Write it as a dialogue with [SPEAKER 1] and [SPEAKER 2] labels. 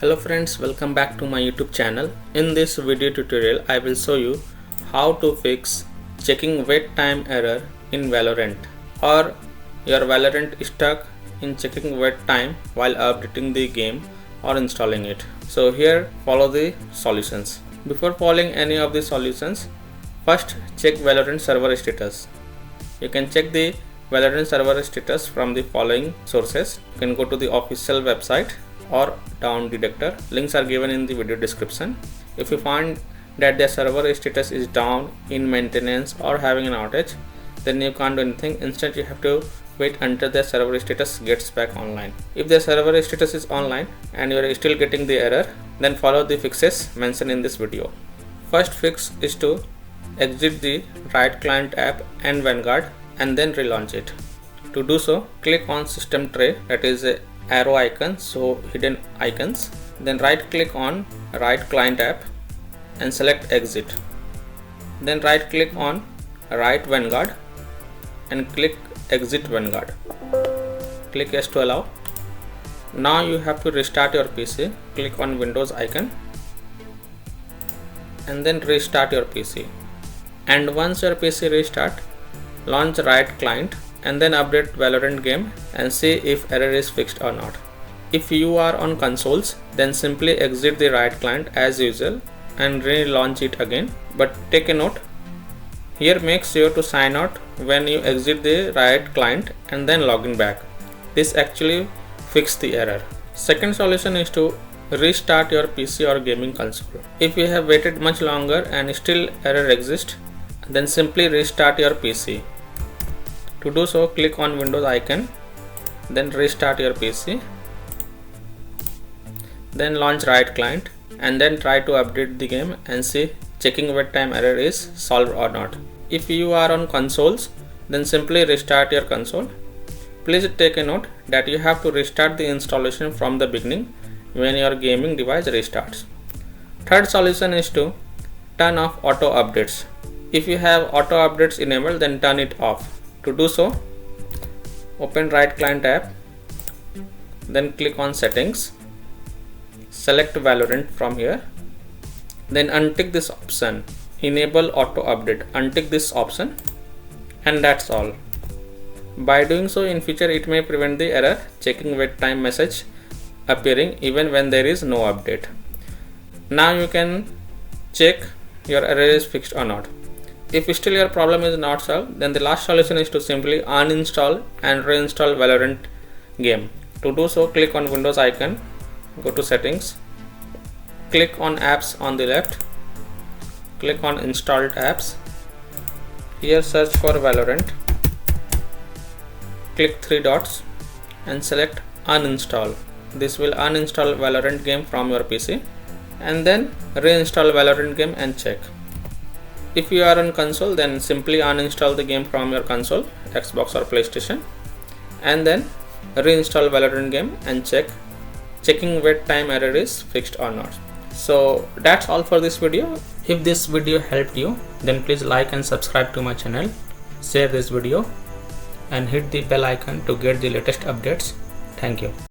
[SPEAKER 1] Hello friends, welcome back to my YouTube channel. In this video tutorial, I will show you how to fix checking wait time error in Valorant, or your Valorant is stuck in checking wait time while updating the game or installing it. So here follow the solutions. Before following any of the solutions, first check Valorant server status. You can check the Valorant server status from the following sources. You can go to the official website or down detector. Links are given in the video description. If you find that the server status is down, in maintenance, or having an outage, then you can't do anything. Instead, you have to wait until the server status gets back online. If the server status is online and you are still getting the error, then follow the fixes mentioned in this video. First fix is to exit the Riot Client app and Vanguard and then relaunch it. To do so, click on system tray, that is a arrow icon, so hidden icons. Then right click on Riot Client app and select exit. Then right click on Riot Vanguard and click exit Vanguard. Click yes to allow. Now you have to restart your PC. Click on Windows icon and then restart your PC. And once your PC restart, launch Riot Client and then update Valorant game and see if error is fixed or not. If you are on consoles, then simply exit the Riot Client as usual and relaunch it again. But take a note, here make sure to sign out when you exit the Riot Client and then log in back. This actually fixes the error. Second solution is to restart your PC or gaming console. If you have waited much longer and still error exists, then simply restart your PC. To do so, click on Windows icon, then restart your PC, then launch Riot Client and then try to update the game and see checking wait time error is solved or not. If you are on consoles, then simply restart your console. Please take a note that you have to restart the installation from the beginning when your gaming device restarts. Third solution is to turn off auto updates. If you have auto updates enabled, then turn it off. To do so, open Riot Client app, then click on settings, select Valorant from here, then untick this option, enable auto update, untick this option, and that's all. By doing so, in future it may prevent the error checking wait time message appearing even when there is no update. Now you can check your error is fixed or not. If still your problem is not solved, then the last solution is to simply uninstall and reinstall Valorant game. To do so, click on Windows icon, go to settings, click on apps on the left, click on installed apps. Here search for Valorant, click three dots and select uninstall. This will uninstall Valorant game from your PC and then reinstall Valorant game and check. If you are on console, then simply uninstall the game from your console, Xbox or PlayStation, and then reinstall Valorant game and checking wait time error is fixed or not. So that's all for this video. If this video helped you, then please like and subscribe to my channel, share this video and hit the bell icon to get the latest updates. Thank you.